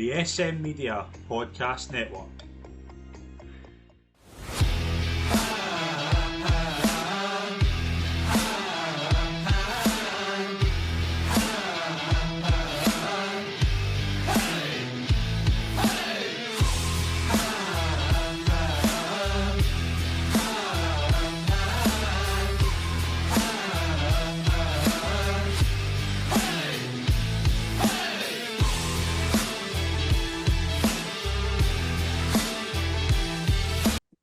the SM Media Podcast Network.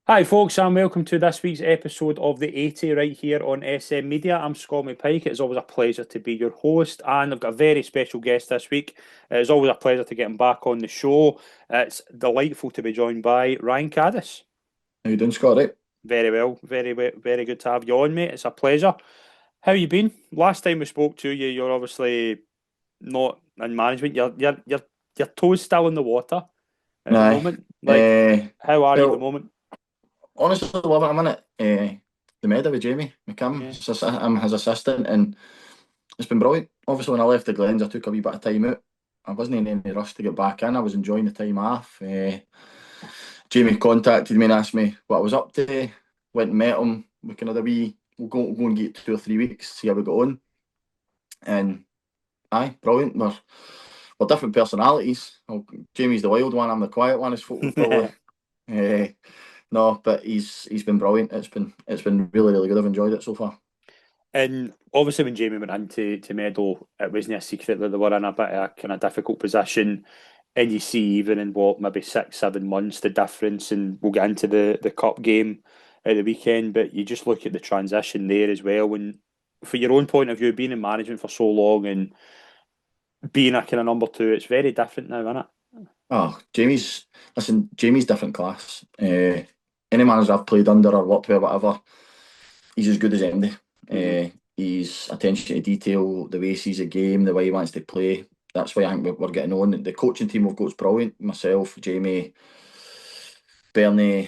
Hi folks, and welcome to this week's episode of the 80 right here on SM Media. I'm Scott McPike. It's always a pleasure to be your host, and I've got a very special guest this week. It's always a pleasure to get him back on the show. It's delightful to be joined by Ryan Caddis. How you doing, Scott? Right? Very well, very good to have you on, mate. It's a pleasure. How you been? Last time we spoke to you, you're obviously not in management. Your toes still in the water at the moment. How are you at the moment? Honestly, I love it. I'm in it. The Meadow with Jamie McCann. Yeah. I'm his assistant, and it's been brilliant. Obviously, when I left the Glens, I took a wee bit of time out. I wasn't in any rush to get back in. I was enjoying the time off. Jamie contacted me and asked me what I was up to. Went and met him. We can have a wee. We'll go and get 2 or 3 weeks, see how we got on. And brilliant. We're different personalities. Well, Jamie's the wild one. I'm the quiet one. As folk will probably. No, but he's been brilliant. It's been really good. I've enjoyed it so far. And obviously, when Jamie went into Meadow, it wasn't a secret that they were in a bit of a kind of difficult position. And you see, even in maybe 6-7 months, the difference. And we'll get into the cup game at the weekend. But you just look at the transition there as well. And for your own point of view, being in management for so long and being a kind of number 2, it's very different now, isn't it? Oh, Jamie's different class. Any manager I've played under or worked with or whatever, he's as good as Andy. He's attention to detail, the way he sees a game, the way he wants to play. That's why I think we're getting on. The coaching team we've got is brilliant. Myself, Jamie, Bernie,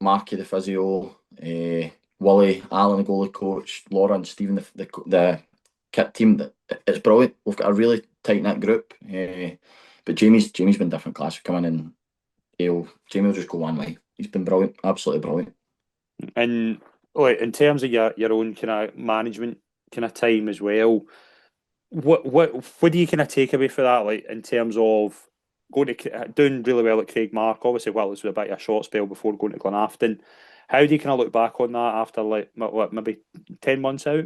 Marky the physio, Willie, Alan the goalie coach, Laura and Stephen the kit team. It's brilliant. We've got a really tight knit group. But Jamie's been different class. Coming in, Jamie will just go one way. He's been brilliant, absolutely brilliant. And in terms of your own kind of management kind of time as well, what do you kind of take away for that? Like in terms of doing really well at Craigmark, obviously, it was a bit of a short spell before going to Glenafton. How do you kind of look back on that after maybe 10 months out?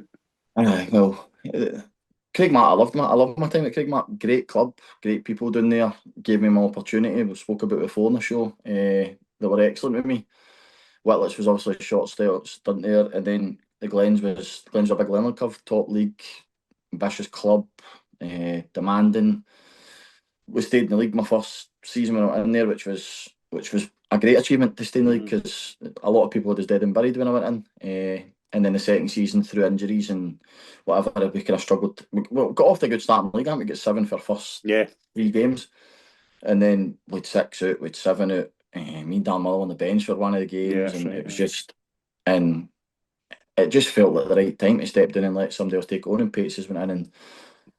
Well, Craigmark, I loved my time at Craigmark. Great club, great people down there. Gave me my opportunity. We spoke about it before on the show. They were excellent with me. Whitletts was obviously a short stunt there, and then the Glens were a big learning curve, top league, ambitious club, demanding. We stayed in the league my first season when I went in there, which was a great achievement to stay in the league because a lot of people were dead and buried when I went in. And then the second season, through injuries and whatever, we kind of struggled. We got off to a good start in the league. I think we got 7 for our first 3 games. And then we'd 6 out, we'd 7 out. Me and Dan Muller on the bench for one of the games. It was just... And it just felt like the right time to step down and let somebody else take on. And Paces went in and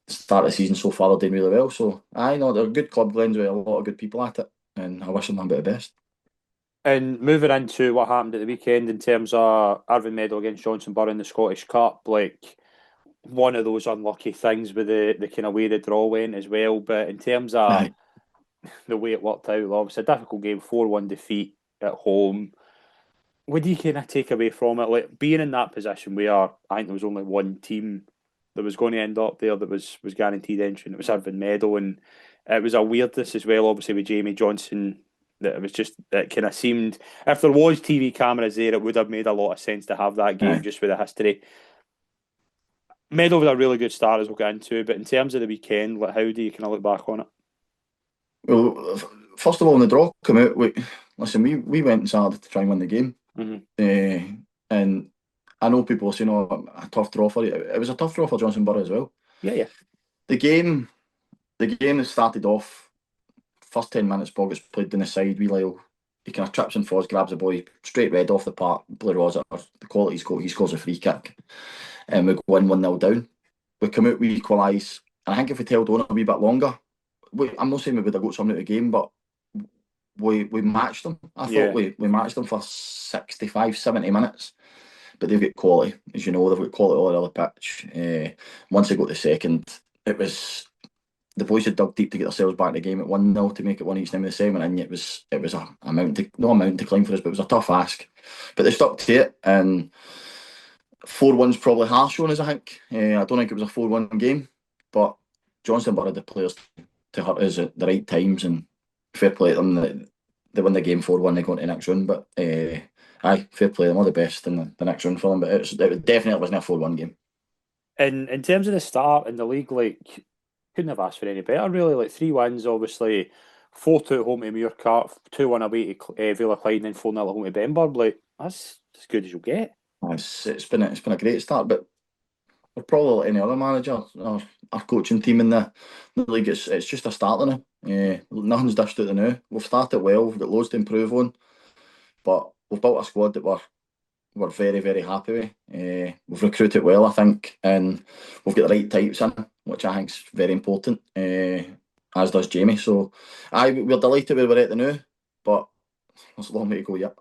started the season so far, they're doing really well. So, they're a good club, Glens, with a lot of good people at it. And I wish them nothing but the best. And moving into what happened at the weekend in terms of Irvine Meadow against Johnsonborough in the Scottish Cup, like one of those unlucky things with the kind of way the draw went as well. But in terms of the way it worked out, obviously a difficult game, 4-1 defeat at home. What do you kind of take away from it? Like being in that position where I think there was only one team that was going to end up there that was guaranteed entry, and it was Irvine Meadow, and it was a weirdness as well, obviously with Jamie Johnson. That it kind of seemed, if there was TV cameras there, it would have made a lot of sense to have that game just with the history. Meadow was a really good start as we'll get into, but in terms of the weekend, like how do you kind of look back on it? Well, first of all, when the draw came out, we went and started to try and win the game. And I know people are saying, a tough draw for you. It was a tough draw for Johnsonborough as well. Yeah. The game that started off, first 10 minutes, Boggett's played down the side. Lyle, he kind of trips and falls, grabs the boy, straight red off the park. Blue Rosa, the quality he scores a free kick. And we go in 1-0 down. We come out, we equalise. And I think if we held on a wee bit longer, I'm not saying we would have got something out of the game, but we matched them. I thought Yeah. we matched them for 65, 70 minutes. But they've got quality, as you know, they've got quality all over the pitch. Once they got the second, it was the boys had dug deep to get themselves back in the game at 1-0 to make it one each time of the segment, and it was a mountain to, not a mountain to climb for us, but it was a tough ask. But they stuck to it, and 4-1's probably harsh on us, I think. I don't think it was a 4-1 game, but Johnson had the players to hurt us at the right times, and fair play to them that they win the game 4-1, they go into the next round. But aye, fair play to them, all the best in the next round for them. But it definitely wasn't a 4-1 game. And in terms of the start in the league, like, couldn't have asked for any better, really. Like, 3 wins, obviously, 4-2 at home to Muircart, 2-1 away to Villa Clyde, and then 4-0 at home to Benburn. Like, that's as good as you'll get. It's been a great start, but we're probably like any other manager. Our coaching team in the league, it's just a starter now. Nothing's dished out the now. We've started well. We've got loads to improve on, but we've built a squad that we're very, very happy with. We've recruited well, I think, and we've got the right types in, which I think is very important. As does Jamie. So, we're delighted where we're at the now, but there's a long way to go yet.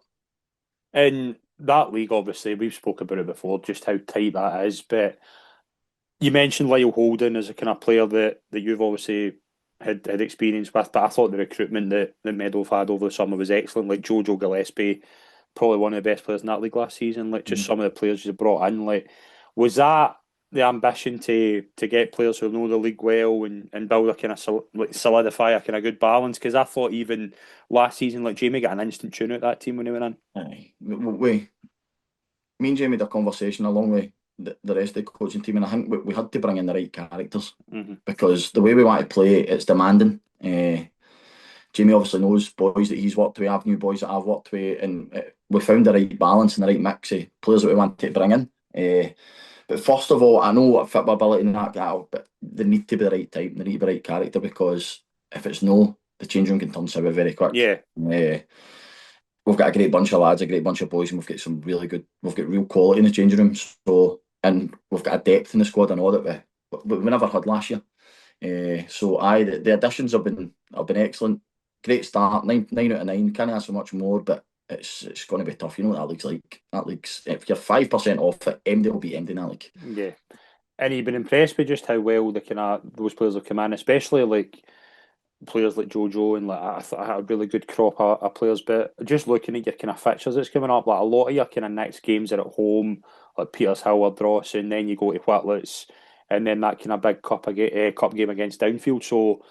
In that league, obviously, we've spoken about it before, just how tight that is. But you mentioned Lyle Holden as a kind of player that you've obviously had experience with, but I thought the recruitment that Meadow have had over the summer was excellent. Like Jojo Gillespie, probably one of the best players in that league last season. Like just some of the players you brought in. Like, was that the ambition to get players who know the league well and build a kind of like solidify a kind of good balance? Because I thought even last season, like Jamie got an instant tune out that team when he went in. Aye. Me and Jamie had a conversation along with the rest of the coaching team, and I think we had to bring in the right characters Mm-hmm. because the way we want to play, it's demanding. Jamie obviously knows boys that he's worked with, I've new boys that I've worked with, and we found the right balance and the right mix of players that we want to bring in. But first of all, I know what fit ability and that gal, but they need to be the right type, they need to be the right character, because if it's no, the change room can turn sour very quick. Yeah. We've got a great bunch of lads, a great bunch of boys, and we've got real quality in the changing room. So, and we've got a depth in the squad and all that we never had last year. So the additions have been excellent. Great start, 9 out of 9. Can't ask for much more, but it's going to be tough. You know what that league's like. That league's, if you're 5% off it, MD will be MD in that league. Yeah. And you've been impressed with just how well the kind of those players have come in, especially like players like Jojo, and like I thought I had a really good crop of players. But just looking at your kind of fixtures that's coming up, like a lot of your kind of next games are at home, like Petershill or Dross, and then you go to Whitlets, and then that kind of big cup game against Downfield. So,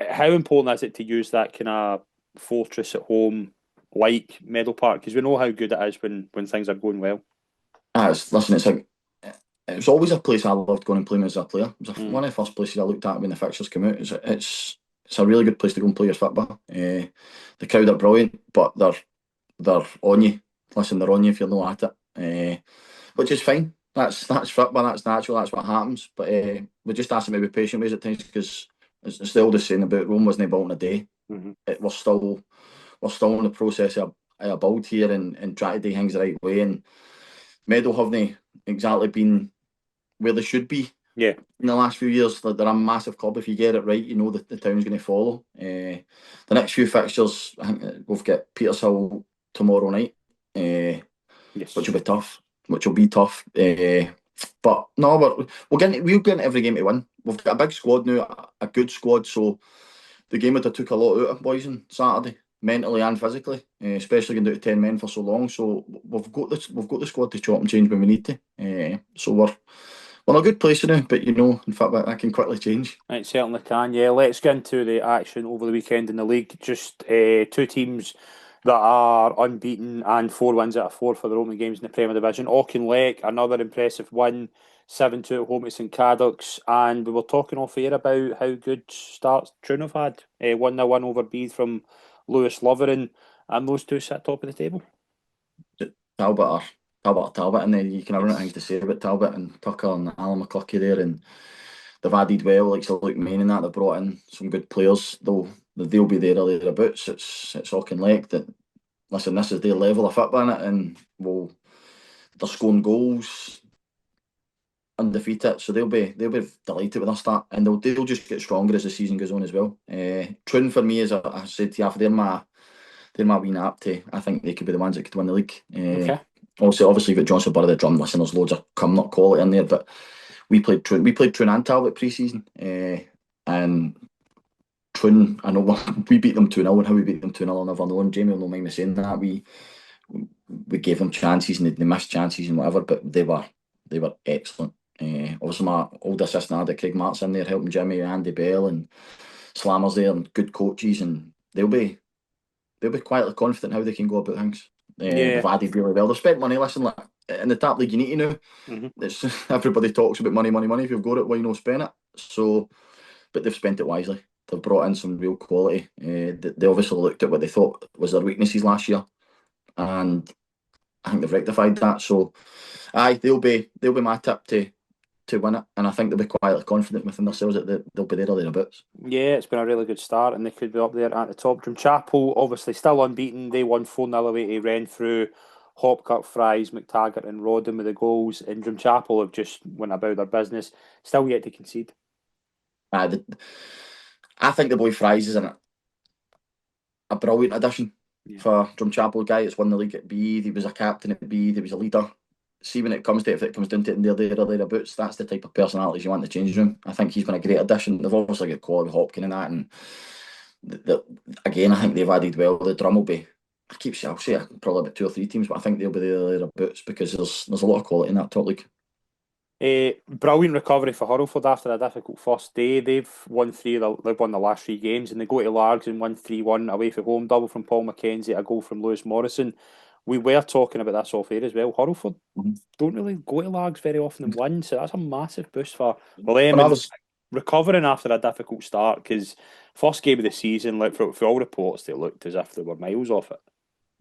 how important is it to use that kind of fortress at home, like Meadow Park? Because we know how good it is when things are going well. Listen, it's like it was always a place I loved going and playing as a player. It was one of the first places I looked at when the fixtures came out. It's a really good place to go and play your football. The crowd are brilliant, but they're on you. Listen, they're on you if you're not at it, which is fine. That's football. That's natural. That's what happens. But we just ask them to be patient with us at times, because it's the oldest saying about Rome wasn't built in a day. Mm-hmm. We're still in the process of a build here and trying to do things the right way. And Meadow haven't exactly been where they should be. Yeah. In the last few years, they're a massive club. If you get it right, you know that the town's going to follow. The next few fixtures, I think we've got Petershill tomorrow night, Yes. which will be tough. But no, we'll get into every game to win. We've got a big squad now, a good squad. So the game would have took a lot out of boys on Saturday, mentally and physically, especially going down to 10 men for so long. So we've got the squad to chop and change when we need to. So we're in a good place now, but in fact, that can quickly change. It certainly can, yeah. Let's get into the action over the weekend in the league. Just two teams that are unbeaten and 4 wins out of 4 for their opening games in the Premier Division. Auchinleck, another impressive win, 7-2 at home to St Cadis. And we were talking off air about how good starts Troon have had. 1-0 win over Beath from Lewis Loveren, and those two sit top of the table. Talbot, and then you can have things to say about Talbot and Tucker and Alan McCluskey there, and they've added well, like Luke Main and that. They've brought in some good players, though they'll be there or thereabouts. It's Auchinleck that, listen, this is their level of football in it, and they're scoring goals. undefeated, so they'll be delighted with their start, and they'll just get stronger as the season goes on as well. Troon for me, as I said to you, they're my wee nap to. I think they could be the ones that could win the league. Okay. Also, obviously, you've got Johnson Borough the drum. Listen, there's loads of Cumnock quality in there, but we played Troon and Talbot pre-season, and Troon, I know we beat them 2-0, and how we beat them 2-0 I'll never know, and Jamie will not mind me saying that. We gave them chances and they missed chances and whatever, but they were excellent. Obviously, my old assistant had Craig Mart's in there helping Jimmy, Andy Bell, and Slammers there, and good coaches, and they'll be quietly confident how they can go about things. They've Yeah. added really well. They've spent money. Listen, like in the top league, you need to know. Hmm. It's everybody talks about money, money, money. If you've got it, why not spend it? So, but they've spent it wisely. They've brought in some real quality. They obviously looked at what they thought was their weaknesses last year, and I think they've rectified that. So, aye, they'll be my tip to win it, and I think they'll be quietly confident within themselves that they'll be there or thereabouts. Yeah, it's been a really good start, and they could be up there at the top. Drumchapel, obviously, still unbeaten. They won 4-0 away to Renfrew. Hopkirk, Fries, McTaggart, and Rodden with the goals. And Drumchapel have just went about their business, still yet to concede. The, I think the boy Fries is a brilliant addition Yeah. for Drumchapel. Guy that's won the league at B. He was a captain at B. He was a leader. See, when it comes to it, if it comes down to it and they're there or thereabouts, that's the type of personalities you want in the change room. I think he's been a great addition. They've obviously got quality Hopkin and that, and again, I think they've added well. The drum will be. I'll say probably about 2 or 3 teams, but I think they'll be there or thereabouts because there's a lot of quality in that top league. Brilliant recovery for Hurlford after a difficult first day. They've won they've won the last 3 games, and they go to Largs and won 3-1 away from home. Double from Paul McKenzie, a goal from Lewis Morrison. We were talking about this off air as well. Hurlford Mhm. don't really go to Largs very often and win, so that's a massive boost for them. When I And was recovering after a difficult start, because first game of the season, like for all reports, they looked as if they were miles off it.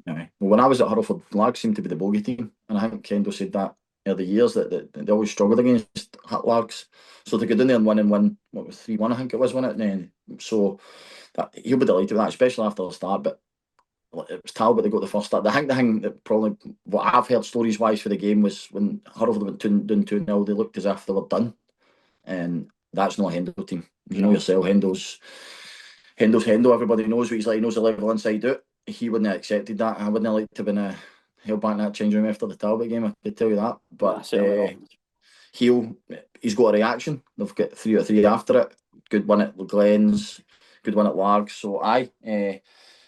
Aye. Well, when I was at Hurlford, Largs seemed to be the bogey team, and I think Kendo said that earlier the years that they always struggled against Largs. So to go down there and win, what was 3-1, I think it was, wasn't it? Then so he'll be delighted with that, especially after the start. But it was Talbot that got the first start. I think that probably what I've heard stories wise for the game was when Hurlford went down 2-0, they looked as if they were done, and that's not a Hendo team. You know No. yourself, Hendo's Hendo. Everybody knows what he's like. He knows the level inside out. He wouldn't have accepted that. I wouldn't have liked to have been held back in that change room after the Talbot game. I could tell you that. Nah, But certainly not. he's got a reaction. They've got 3 out of 3 after it. Good one at Glens. Good one at Largs. So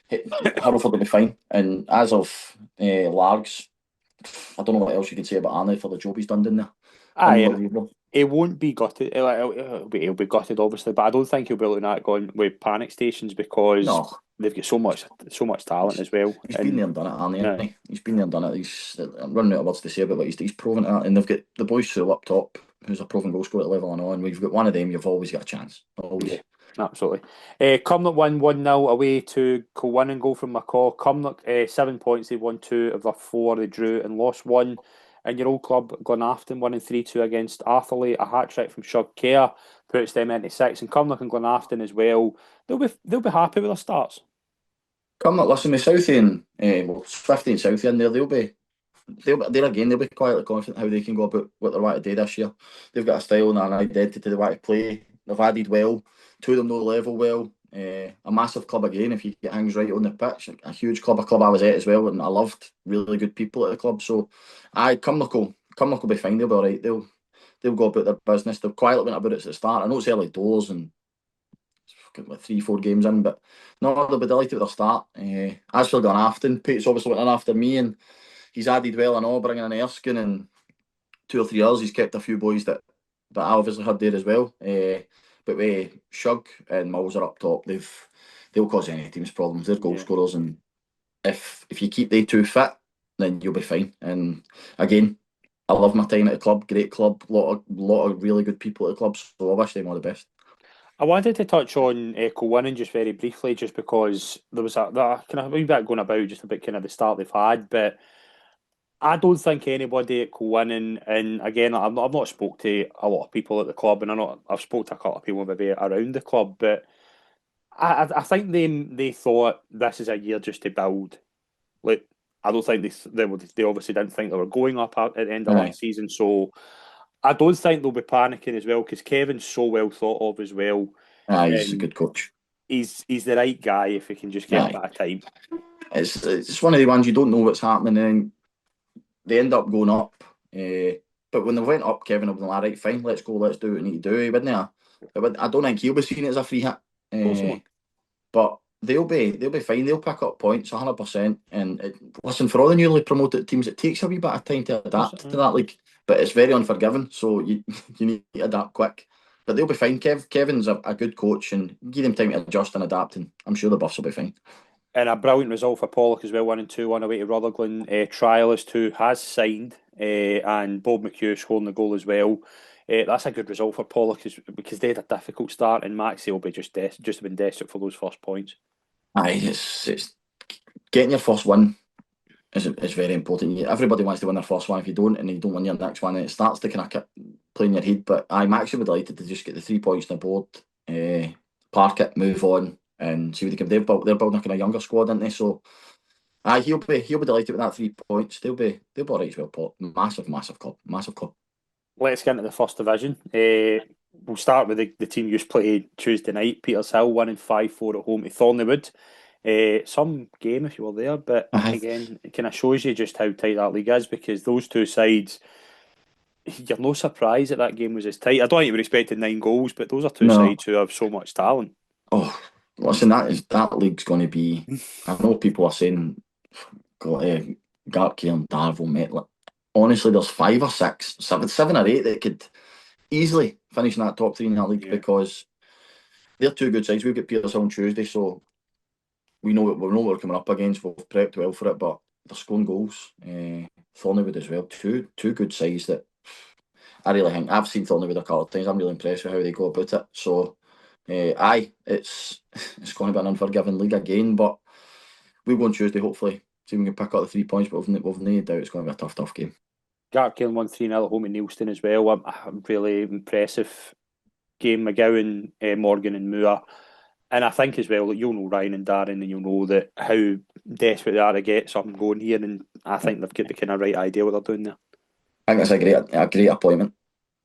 Hurlford will be fine. And as of Largs, I don't know what else you could say about Arnie for the job he's done down there. Aye, and Unbelievable. he won't be gutted. He'll be gutted, obviously, but I don't think he'll be looking at going with panic stations because No, they've got so much talent he's as well. he's been And there and done it, Arnie, hasn't no, he? He's been there and done it. I'm running out of words to say about what he's proven that. And they've got the boys who up top, who's a proven goal scorer at level and on. We've got one of them, you've always got a chance. Always. yeah, absolutely. Cumnock won 1-0 away to Kilwinning, goal from McCaw. Cumnock 7 points. They won 2 of their 4. They drew and lost 1. And your old club Glenafton winning 3-2 against Atherley. A hat trick from Shug Kerr puts them into 6th. And Cumnock and Glenafton as well. They'll be happy with their starts. Come up, listen, the Southie and Swifty and Southie in there, they'll be quietly confident how they can go about what they want to do this year. They've got a style and an identity they want to play. They've added well. 2 of them know the level well. A massive club again if you get things right on the pitch. A huge club, a club I was at as well, and I loved really good people at the club. So, Cumnock will be fine. They'll be all right. They'll go about their business. They've quietly went about it at the start. I know it's early doors and like 3, 4 games in, but no, they'll be delighted with their start. As for Glenafton, Pete's obviously went in after me, and he's added well and all, bringing in Erskine and 2 or 3 others. He's kept a few boys that I obviously had there as well. But with Shug and Mills are up top, they'll cause any team's problems. They're goal Yeah. scorers, and if you keep they 2 fit, then you'll be fine. And again, I love my time at the club. Great club, lot of really good people at the club. So I wish them all the best. I wanted to touch on Kilwinning just very briefly, just because there was that kind of wee bit going about just about kind of the start they've had, but I don't think anybody at Kilwinning, and again, I've not spoke to a lot of people at the club, and I've spoke to a couple of people maybe around the club, but I think they thought this is a year just to build. Like, I don't think they obviously didn't think they were going up at the end of Aye. last season, so I don't think they'll be panicking as well because Kevin's so well thought of as well. Aye, he's a And good coach. he's the right guy if he can just get a Aye, bit of time. it's one of the ones you don't know what's happening, and they end up going up. But when they went up, Kevin will be like, right, fine, let's go, let's do what we need to do. He wouldn't have. I don't think he'll be seeing it as a free hit. Of course, he Uh, won't. but they'll be fine. They'll pick up points 100%. And listen, for all the newly promoted teams, it takes a wee bit of time to Of course, adapt to that league. But it's very unforgiving, so you you need to adapt quick. But they'll be fine. Kevin's a good coach, and give them time to adjust and adapt, and I'm sure the Buffs will be fine. And a brilliant result for Pollock as well, winning 2-1 away to Rutherglen. Trialist who has signed, and Bob McHugh scoring the goal as well. That's a good result for Pollock because they had a difficult start, and Maxie will be just been desperate for those first points. Aye, it's getting your first win is very important. Everybody wants to win their first one. If you don't, and you don't win your next one, it starts to kind of play in your head. But I'm actually delighted to just get the 3 points on the board, park it, move on, and see what they can. They're building a kind of younger squad, aren't they? So, he'll be delighted with that 3 points. They'll be all right as well. Paul. Massive club, massive club. Let's get into the first division. We'll start with the team you played Tuesday night. Peters Hill winning 5-4 at home to Thornleywood. Some game if you were there, but Aye. again, it kind of shows you just how tight that league is because those two sides, you're no surprise that game was as tight. I don't think you were expecting 9 goals, but those are two No. sides who have so much talent. Oh, listen, that league's going to be. I know people are saying, Gartcairn and Darvel met. Like, honestly, there's 5 or 6, 7 or 8 that could easily finish in that top 3 in that league Yeah. because they're two good sides. We've got Petershill on Tuesday, so we know what we're coming up against. We've prepped well for it, but they're scoring goals. Thornleywood as well. Two good sides that I really think. I've seen Thornleywood a couple of times. I'm really impressed with how they go about it. So, it's going to be an unforgiving league again, but we'll go on Tuesday, hopefully. See if we can pick up the 3 points, but we've no doubt it's going to be a tough game. Gartcairn won 3-0 at home in Neilston as well. A really impressive game. McGowan, Morgan, and Moore. And I think as well, you'll know Ryan and Darren, and you'll know that how desperate they are to get something going here. And I think they've got the kind of right idea what they're doing there. I think it's a great appointment.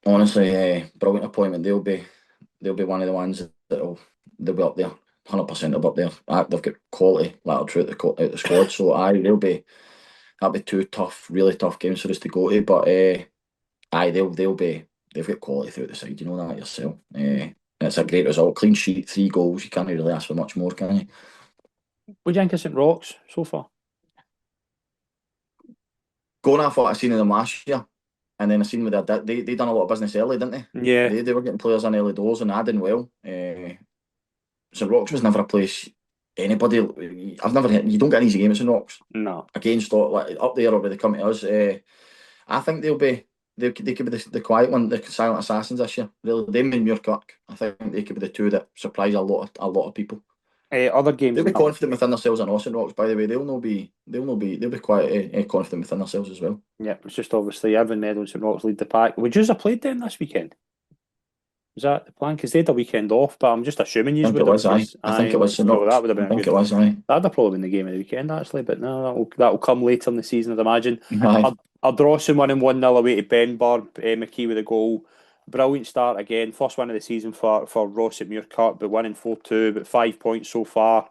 Honestly, brilliant appointment. They'll be one of the ones they'll be up there. 100% up there. They've got quality lateral through out the squad, so that'll be 2 really tough games for us to go to. But they've got quality throughout the side. You know that yourself. It's a great result. Clean sheet, 3 goals. You can't really ask for much more, can you? What do you think of St Rocks so far? Going off what I seen of them last year, and then I seen with they done a lot of business early, didn't they? Yeah. They were getting players in early doors and adding well. St Rocks was never a place anybody. I've never had. You don't get an easy game at St Rocks No. against like up there, or where they come to us. I think they could be the quiet one, the silent assassins this year. Really, them and Muirkirk. I think they could be the two that surprise a lot of people. Other games. They'll be confident within themselves and St Rocks. By the way, they'll be quite confident within themselves as well. Yeah, it's just obviously Irvine Meadow and St Rocks lead the pack. Would you have played them this weekend? Was that the plan? Because they had a weekend off, but I'm just assuming I you think would it have. was. I think it was St So that Rocks. would have I been a think good. it was. Aye. That'd have probably been the game of the weekend actually, but no, that'll come later in the season, I'd imagine. Aye. Ardrossan winning 1-0 away to Benburb. McKee with a goal. Brilliant start again. First win of the season for Ross at Muirkirk, but winning 4-2, but 5 points so far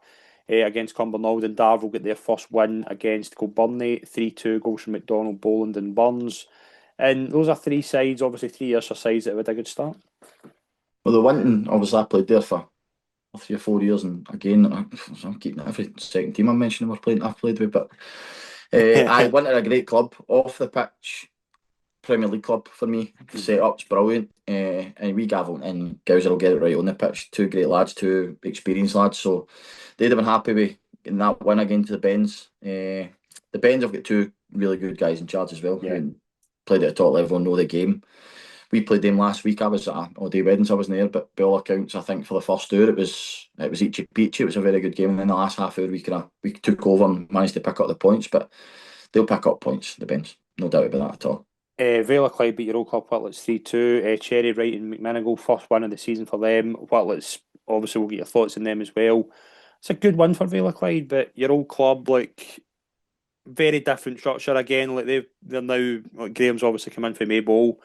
against Cumbernauld. And Darvel get their first win against Kilburney. 3-2 goals from McDonald, Boland, and Burns. And those are 3 sides, obviously 3 years for sides that have had a good start. Well, the Winton, obviously, I played there for 3 or 4 years, and again, I'm keeping every second team I'm mentioning I've played with, but I went to a great club off the pitch. Premier League club for me. Set up's brilliant, and we Gavel and Gowser will get it right on the pitch. 2 great lads, 2 experienced lads, so they'd have been happy with getting that win against the Bens. The Bens have got 2 really good guys in charge as well, Yeah. who played at the top level and know the game. We played them last week. I was at all-day weddings. I wasn't there, but by all accounts, I think for the first hour it was eachy peachy. It was a very good game, and then the last half hour we took over and managed to pick up the points. But they'll pick up points, the Bens, no doubt about that at all. Vale Clyde beat your old club Whitlets 3-2. Cherry Wright and McMinigal, first win of the season for them. Whitlets, obviously, we'll get your thoughts on them as well. It's a good win for Vale Clyde, but your old club, very different structure again. They're now, Graham's obviously come in from Maybole.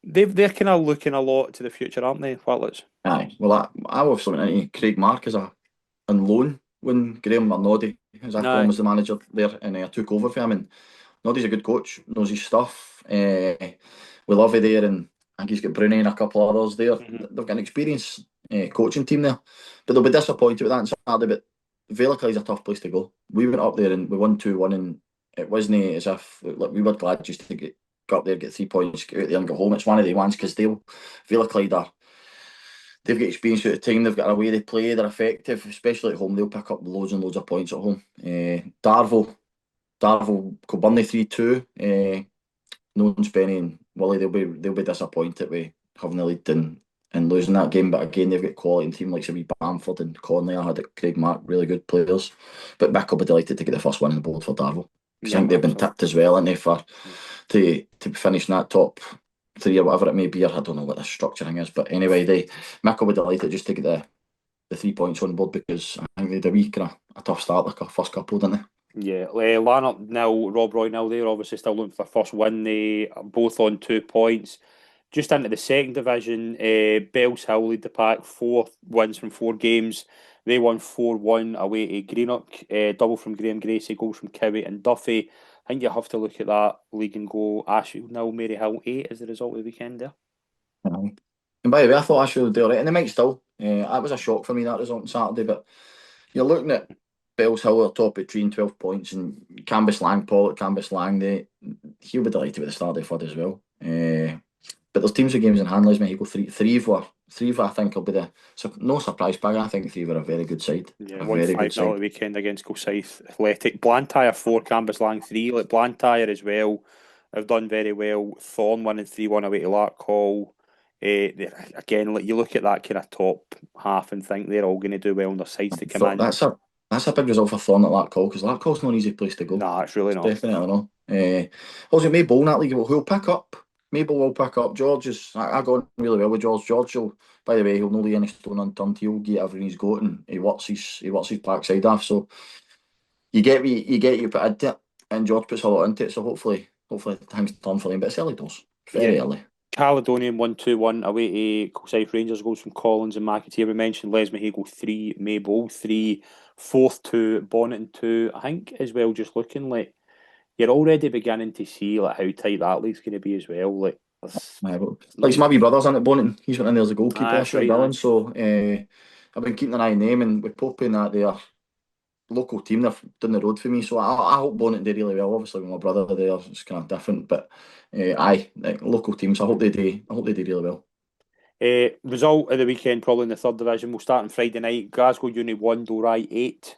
they're kind of looking a lot to the future, aren't they, Whitlets? Aye. Well, I was something into Craig Mark as a on loan when Graham Noddy, as I call him, Aye. was the manager there, and I took over for him. And Noddy's a good coach, knows his stuff. We love it there, and I think he's got Brunei and a couple of others there. Hmm. They've got an experienced coaching team there, but they'll be disappointed with that on Saturday. But Vela is a tough place to go. We went up there and we won 2-1, and it wasn't as if like, we were glad just to go up there, get 3 points, get out there and go home. It's one of the ones because Vela are they've got experience at the time. They've got a way they play. They're effective, especially at home. They'll pick up loads and loads of points at home. Darvel Kilburney 3-2. Knowing Spenny and Willie, they'll be disappointed with having the lead and losing that game. But again, they've got quality in team like Sir Bamford and Conley. I had Craig Mark, really good players. But Mick will be delighted to get the first one on the board for Darvel. Because I Yeah, think they've been absolutely. tipped as well, haven't they, for to be finishing that top three or whatever it may be. Or I don't know what the structuring is, but anyway, Mick will be delighted just to get the 3 points on board because I think they had a wee kind of a tough start, like a first couple, didn't they? Yeah, Lanark nil, Rob Roy nil. They're obviously still looking for their first win. They are both on 2 points. Just into the second division, Bells Hill lead the pack, 4 wins from 4 games. They won 4-1 away to Greenock. Double from Graham Gracie, goals from Cowie and Duffy. I think you have to look at that league and go Ashfield nil, Maryhill 8 as the result of the weekend there. Aye. And by the way, I thought Ashfield would do all right, and they might still. That was a shock for me, that result on Saturday, but you're looking at Bells Hill at top at 3 and 12 points, and Paul at Cambus Lang, he'll be delighted with the start they've had as well. But there's teams with games in hand, Les Mexico. Three of I think will be no surprise bag. I think three were a very good side, Yeah, a won very good 5-0 at side. the weekend against Gulsith Athletic. Blantyre 4, Cambus Lang 3. Like Blantyre as well have done very well. Thorn winning 3-1 away to Larkhall. Again, like you look at that kind of top half and think they're all going to do well on their sides to come So in. that's a big result for Thorn at Larkhall because Larkhall's not an easy place to go. Nah, it's really It's not. definitely not. Also, Maybole in that league, who'll pick up? Maybole will pick up. I got on really well with George. George will, by the way, he'll not leave any stone unturned. He'll get everything he's got and he works his backside off. So you put into it, and George puts a lot into it. So hopefully things turn for him. But it's early doors, Yeah. very early. Caledonian 1-2-1 away to Kilsyth Rangers, goals from Collins and McAteer. We mentioned Les Mehigo 3, Maybole 3, Forth 2, Bonnet 2. I think as well, just looking like you're already beginning to see like how tight that league's going to be as well. Like, Like it's my wee brother's in at Bonnet. He's went in there as a goalkeeper that's last year at right. Aye. Billings. So I've been keeping an eye on them, and with Pope and that there. Local team, they're down the road for me, so I hope Bonnet do really well. Obviously, with my brother there, it's kind of different, but like local teams, I hope they do. I hope they do really well. Result of the weekend, probably in the third division. We'll start on Friday night. Glasgow Uni 1, Dorai 8.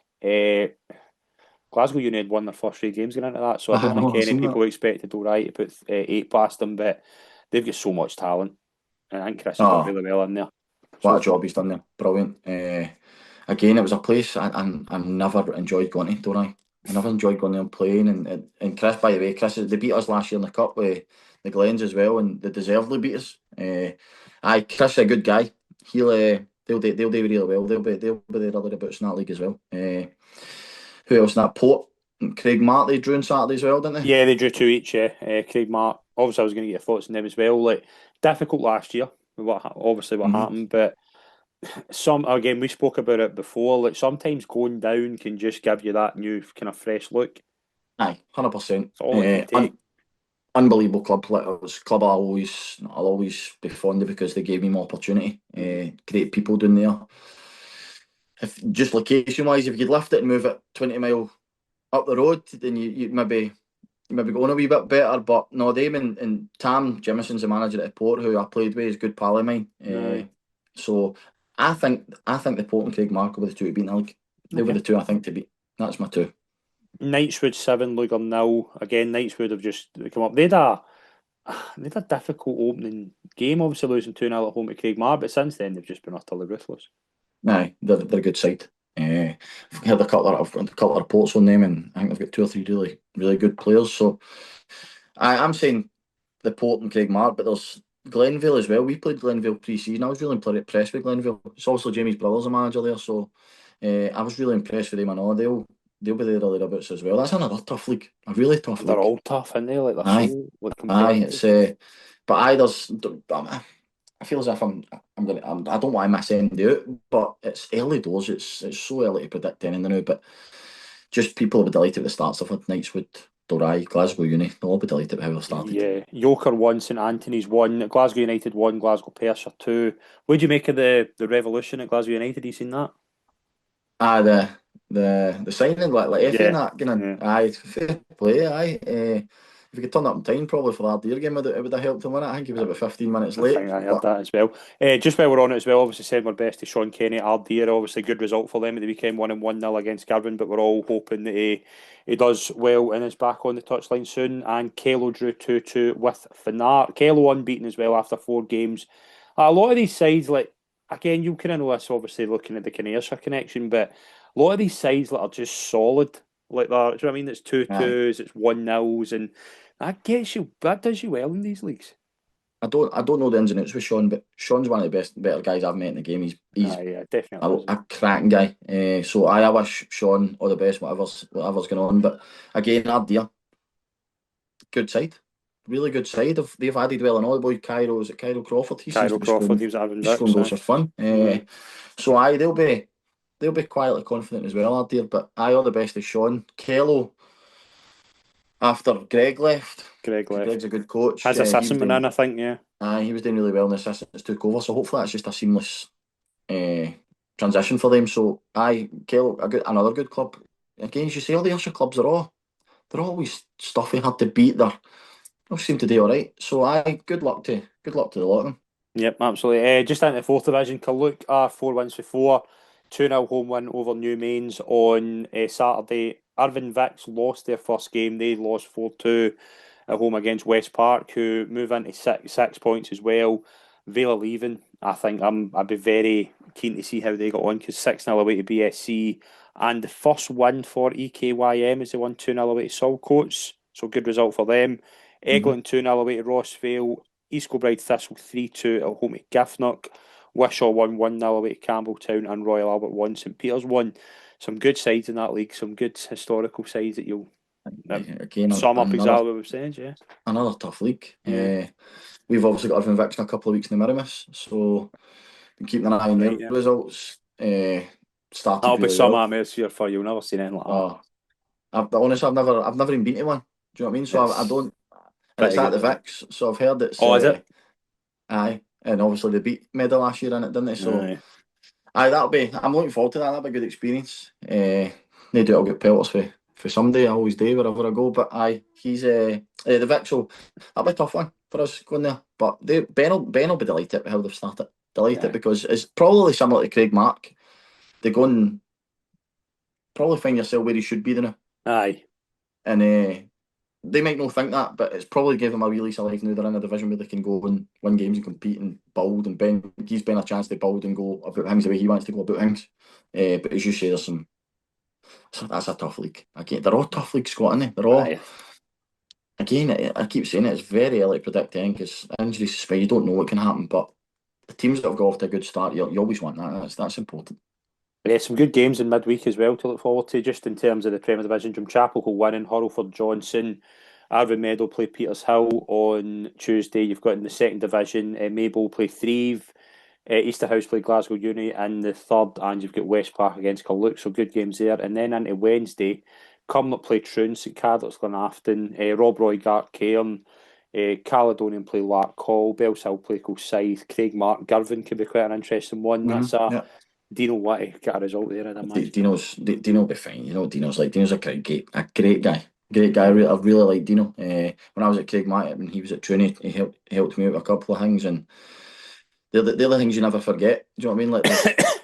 Glasgow Uni had won their first 3 games going into that, so I I don't think know, I've any seen that. people expected Dorai to put 8 past them, but they've got so much talent. And I think Chris has done Oh, really well in there what so a job far. he's done there! Brilliant. Again, it was a place I never enjoyed going to, don't I? I never enjoyed going there and playing. And Chris, by the way, they beat us last year in the cup with the Glens as well, and they deservedly beat us. Chris is a good guy. They'll do really well. They'll be there other abouts in that league as well. Who else in that? Port and Craig Mart, they drew on Saturday as well, didn't they? Yeah, they drew 2 each, yeah. Craig Mark, obviously I was going to get your thoughts on them as well. Like, difficult last year, with what Mm-hmm. happened, but some again we spoke about it before. Like sometimes going down can just give you that new kind of fresh look. Aye, 100%. It's all it can take. Unbelievable club. Like, it was a club I'll always be fond of because they gave me more opportunity. Mhm. Great people down there. If just location wise, if you could lift it and move it 20 mile up the road, then you maybe going a wee bit better. But no, them and Tam Jimison's the manager at Port, who I played with, is a good pal of mine. Aye. So I think the Port and Craig Mark will be the two to beat in the league. They'll be Okay. the two I think to beat. That's my two. Knightswood 7, Lugar 0. Again, Knightswood have just come up. They had a difficult opening game, obviously losing 2-0 at home to Craig Mar, but since then they've just been utterly ruthless. Aye, they're a good side. I've had a couple of reports on them, and I think they've got two or three really, really good players. So I'm saying the Port and Craig Mark, but there's Glenville as well. We played Glenville pre-season. I was really impressed with Glenville. It's also Jamie's brother's a manager there, so I was really impressed with them. And all they'll be there or thereabouts as well. That's another tough league, a really tough They're league. all tough, aren't they? Like they're Aye, so like aye. competitive. It's but I feel as if I don't want to miss anybody out, but it's early doors. It's so early to predict anything now. But just people will be delighted with the starts they've had. Knightswood, Dorai, Glasgow Uni. They'll all be delighted with how they've started. Yeah, Yoker won, St Anthony's won, Glasgow United won, Glasgow Persia two. What do you make of the revolution at Glasgow United? Have you seen that? The signing like Effie and Yeah, that, yeah. aye, fair play, aye. If he could turn up in time, probably for the Ardeer game, it would have helped him win it. I think he was about 15 minutes I late, think I heard but that as well. Just while we're on it as well, obviously said our best to Sean Kenny at Ardeer. Obviously, good result for them at the weekend, 1-1-0 against Girvan, but we're all hoping that he does well and is back on the touchline soon. And Kelo drew 2-2 with Finar. Kelo unbeaten as well after 4 games. A lot of these sides, like, again, you kind of know this, obviously, looking at the Kinnearshire connection, but a lot of these sides like, are just solid. Like that. Do you know what I mean? It's 2 aye. 2s, it's 1-0s, and that does you well in these leagues. I don't know the ins and outs with Sean, but Sean's one of the better guys I've met in the game. He's Yeah, definitely is. a cracking guy. So I wish Sean all the best, whatever's going on. But again, Ardeer, good side. Really good side. They've added well and all the boy Cairo, is it Cairo Crawford? He seems Cairo to be Crawford, he was at Irvine he's scoring Meadow. goals for fun. Mm. So they'll be quietly confident as well, Ardeer. But all the best to Sean. Kello, after Greg left, Greg because Greg's left. a good coach. Has He was assistant been doing in, I think, yeah. he was doing really well and the assistants took over. So hopefully that's just a seamless uh, transition for them. So Kello, another good club. Again, as you say, all the Ayrshire clubs they're always stuffy, hard to beat. They seem to do all right. So good luck to the lot of them. Yep, absolutely. Just into the fourth division, Carluke are 4 wins for four. 2-0 home win over New Mains on Saturday. Irvine Vics lost their first game. They lost 4-2 at home against West Park, who move into 6 points as well. Vale leaving. I'd be very keen to see how they got on because 6-0 away to BSC. And the first win for EKYM is the one 2-0 away to Saltcoats. So good result for them. Mm-hmm. Eglin 2-0 away to Rossvale. East Kilbride Thistle 3-2 at home at Giffnock. Wishaw won 1-0 away to Campbelltown, and Royal Albert won. St Peters won. Some good sides in that league, some good historical sides that you'll Again, sum up another exactly what we've said, yeah. another tough league. Yeah. We've obviously got Irvine Vics in a couple of weeks in the Miramis, so been keeping an eye on Right, their yeah. results. Started That'll be really some well. atmosphere for you. You've never seen anything like that. Honestly, I've never even been to one. Do you know what I mean? So I It's don't, and it's pretty at good. the Vics, so I've heard it's Oh, is it? aye, and obviously they beat Meadow last year in it, didn't they? So Aye. I'm looking forward to that. That'll be a good experience. No doubt I'll get pelters for someday. I always do wherever I go. But he's the Vics will that'll be a tough one for us going there. But Ben will be delighted with how they've started. Delighted Yeah. because it's probably similar to Craig Mark. They go and probably find yourself where he should be now. Aye. And they might not think that, but it's probably given them a wee lease of life now. They're in a division where they can go and win games and compete and build. And Ben gives Ben a chance to build and go about things the way he wants to go about things. But as you say, that's a tough league. Again, they're all tough leagues, Scott, aren't they? They're all, Aye. again, I keep saying it, it's very early to predict anything because injuries, you don't know what can happen. But the teams that have got off to a good start, you always want that. That's important. Yeah, some good games in midweek as well to look forward to, just in terms of the Premier Division. Drumchapel will win in Hurlford Johnson. Irvine Meadow play Peters Hill on Tuesday. You've got in the second division, Maple play Thrieve. Easterhouse play Glasgow Uni in the third, and you've got West Park against Carluke, so good games there. And then into Wednesday, Cumnock play Troon, St Cadis Glenafton, Rob Roy Gart Cairn, Caledonian play Lark Hall, Bellshill play Kilsyth, Craig Mark Girvan could be quite an interesting one. That's a Yeah. Dino Whitty get a result there, I'd imagine. Dino will be fine. You know what Dino's like. Dino's a great guy. Great guy. I really like Dino. When I was at Craig Matt when he was at Trinity, he helped me out with a couple of things, and they're the things you never forget. Do you know what I mean? Like there's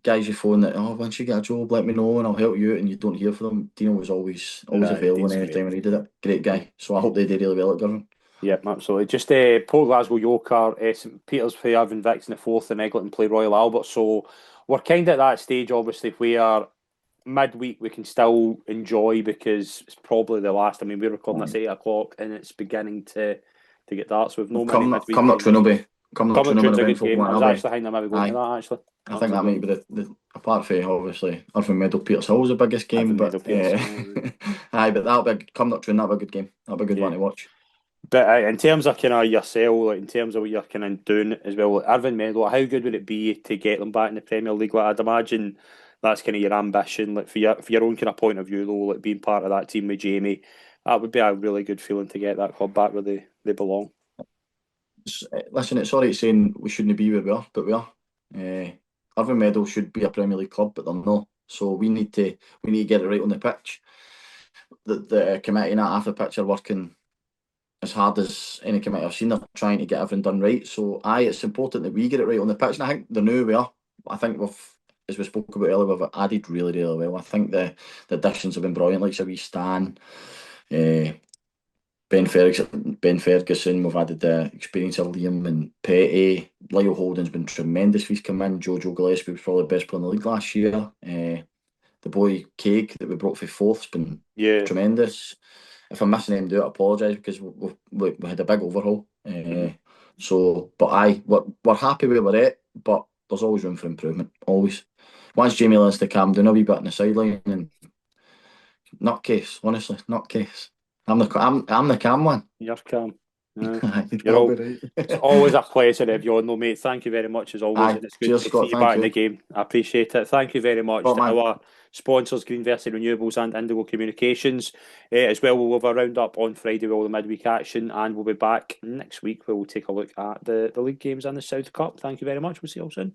guys you phone that, once you get a job, let me know and I'll help you out, and you don't hear from them. Dino was always available Dean's any great. time when he did it. Great guy. So I hope they did really well at Girvan. Yep, absolutely. Just Port Glasgow Yoker, St Peters play Irvine Vics in the fourth, and Eglinton play Royal Albert. So we're kind of at that stage, obviously, where midweek we can still enjoy because it's probably the last. I mean, we're recording this 8 o'clock and it's beginning to get dark, so we've no many midweek Come up games. Trin will be an Cumnock a good eventful game. one. I was I'll be. actually thinking I might be going to Aye. that actually. I think that might be the apart from obviously Irvine Meadow Peters Hill's the biggest game, Irvine but Meadow Peters Hill. aye, but that'll be come up Trin. That'll be a good game. That'll be a good one Yeah. to watch. But in terms of kind of yourself, like in terms of what you're kind of doing as well, like Irvine Meadow, how good would it be to get them back in the Premier League? Like I'd imagine that's kind of your ambition, like for your own kind of point of view, though, like being part of that team with Jamie, that would be a really good feeling to get that club back where they belong. Listen, it's all right saying we shouldn't be where we are, but we are. Irvine Meadow should be a Premier League club, but they're not. So we need to get it right on the pitch. The committee and that half the pitch are working as hard as any committee I've seen. They're trying to get everything done right. So it's important that we get it right on the pitch. And I think they're new we are. I think as we spoke about earlier, we've added really, really well. I think the additions have been brilliant, like Sir Stan, uh, Ben Ferguson. We've added the experience of Liam and Petty. Lyle Holden's been tremendous. He's come in. Jojo Gillespie was probably the best player in the league last year. The boy Cake that we brought for fourth's been Yeah. tremendous. If I'm missing anything, do I apologise because we had a big overhaul. Mhm. We're happy where we're at, but there's always room for improvement. Always. Once Jamie learns to calm down a wee bit on the sideline and nutcase, honestly, nutcase. I'm the calm one. You're calm. You're That'll be all. It's right. always a pleasure to have you on, though, mate. Thank you very much as always, Aye, and it's good cheers, to see Scott. you Thank back in the you. game. I appreciate it. Thank you very much Top to man. our sponsors, Greenversity Renewables and Indigo Communications. As well, we'll have a round-up on Friday with all the midweek action, and we'll be back next week where we'll take a look at the league games and the South Cup. Thank you very much. We'll see you all soon.